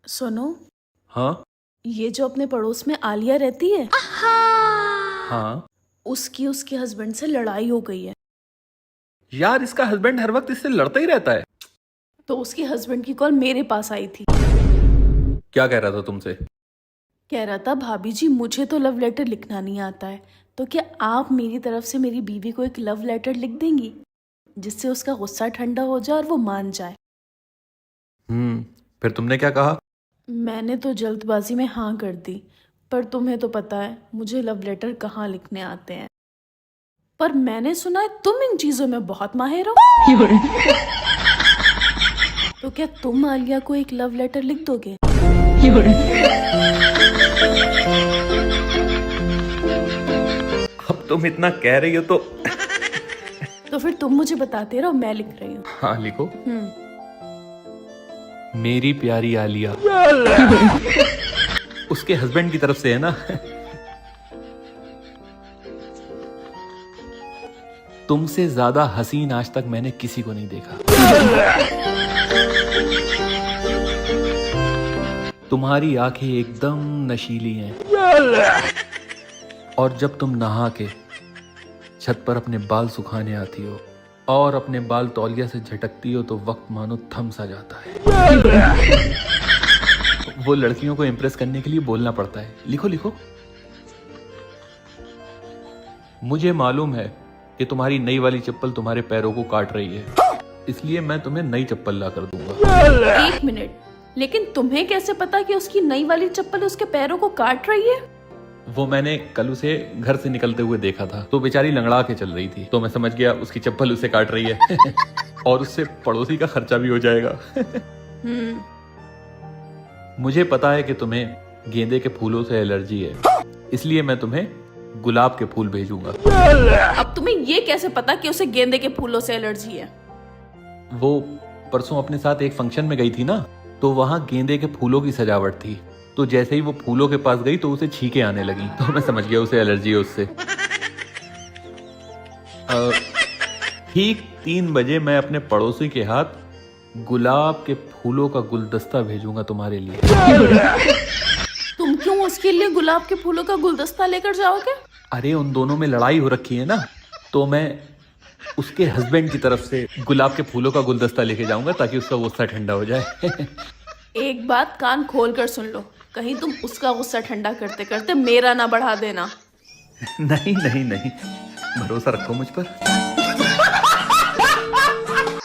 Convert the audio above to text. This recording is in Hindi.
सुनो, हाँ। ये जो अपने पड़ोस में आलिया रहती है, हाँ उसकी उसके हस्बैंड से लड़ाई हो गई है। यार, इसका हस्बैंड हर वक्त इससे लड़ता ही रहता है। तो उसके हस्बैंड की कॉल मेरे पास आई थी। क्या कह रहा था तुमसे? कह रहा था, भाभी जी मुझे तो लव लेटर लिखना नहीं आता है, तो क्या आप मेरी तरफ से मेरी बीवी को एक लव लेटर लिख देंगी, जिससे उसका गुस्सा ठंडा हो जाए और वो मान जाए। फिर तुमने क्या कहा? मैंने तो जल्दबाजी में हाँ कर दी, पर तुम्हें तो पता है मुझे लव लेटर कहाँ लिखने आते हैं। पर मैंने सुना है तुम इन चीजों में बहुत माहिर हो। तो क्या तुम आलिया को एक लव लेटर लिख दोगे? अब तुम इतना कह रही हो तो तो फिर तुम मुझे बताते रहो, मैं लिख रही हूँ। हाँ, लिखो। मेरी प्यारी आलिया। उसके हस्बैंड की तरफ से है ना? तुमसे ज्यादा हसीन आज तक मैंने किसी को नहीं देखा। तुम्हारी आंखें एकदम नशीली हैं, और जब तुम नहा के छत पर अपने बाल सुखाने आती हो और अपने बाल तौलिया से झटकती हो तो वक्त मानो थम सा जाता है। वो लड़कियों को इम्प्रेस करने के लिए बोलना पड़ता है। लिखो लिखो। मुझे मालूम है कि तुम्हारी नई वाली चप्पल तुम्हारे पैरों को काट रही है, इसलिए मैं तुम्हें नई चप्पल ला कर दूंगा। एक मिनट, लेकिन तुम्हें कैसे पता कि उसकी नई वाली चप्पल उसके पैरों को काट रही है? वो मैंने कल उसे घर से निकलते हुए देखा था, तो बेचारी लंगड़ा के चल रही थी, तो मैं समझ गया उसकी चप्पल उसे काट रही है। और उससे पड़ोसी का खर्चा भी हो जाएगा। मुझे पता है कि तुम्हें गेंदे के फूलों से एलर्जी है, इसलिए मैं तुम्हें गुलाब के फूल भेजूंगा। अब तुम्हें ये कैसे पता कि उसे गेंदे के फूलों से एलर्जी है? वो परसों अपने साथ एक फंक्शन में गई थी ना, तो वहां गेंदे के फूलों की सजावट थी, तो जैसे ही वो फूलों के पास गई तो उसे छींकें आने लगी, तो मैं समझ गया उसे एलर्जी है उससे। ठीक 3 बजे मैं अपने पड़ोसी के हाथ गुलाब के फूलों का गुलदस्ता भेजूंगा तुम्हारे लिए। तुम क्यों उसके लिए गुलाब के फूलों का गुलदस्ता लेकर जाओगे? अरे, उन दोनों में लड़ाई हो रखी है ना, तो मैं उसके हस्बैंड की तरफ से गुलाब के फूलों का गुलदस्ता लेके जाऊंगा ताकि उसका गुस्सा ठंडा हो जाए। एक बात कान खोल कर सुन लो, कहीं तुम उसका गुस्सा ठंडा करते करते मेरा ना बढ़ा देना। नहीं नहीं नहीं, भरोसा रखो मुझ पर।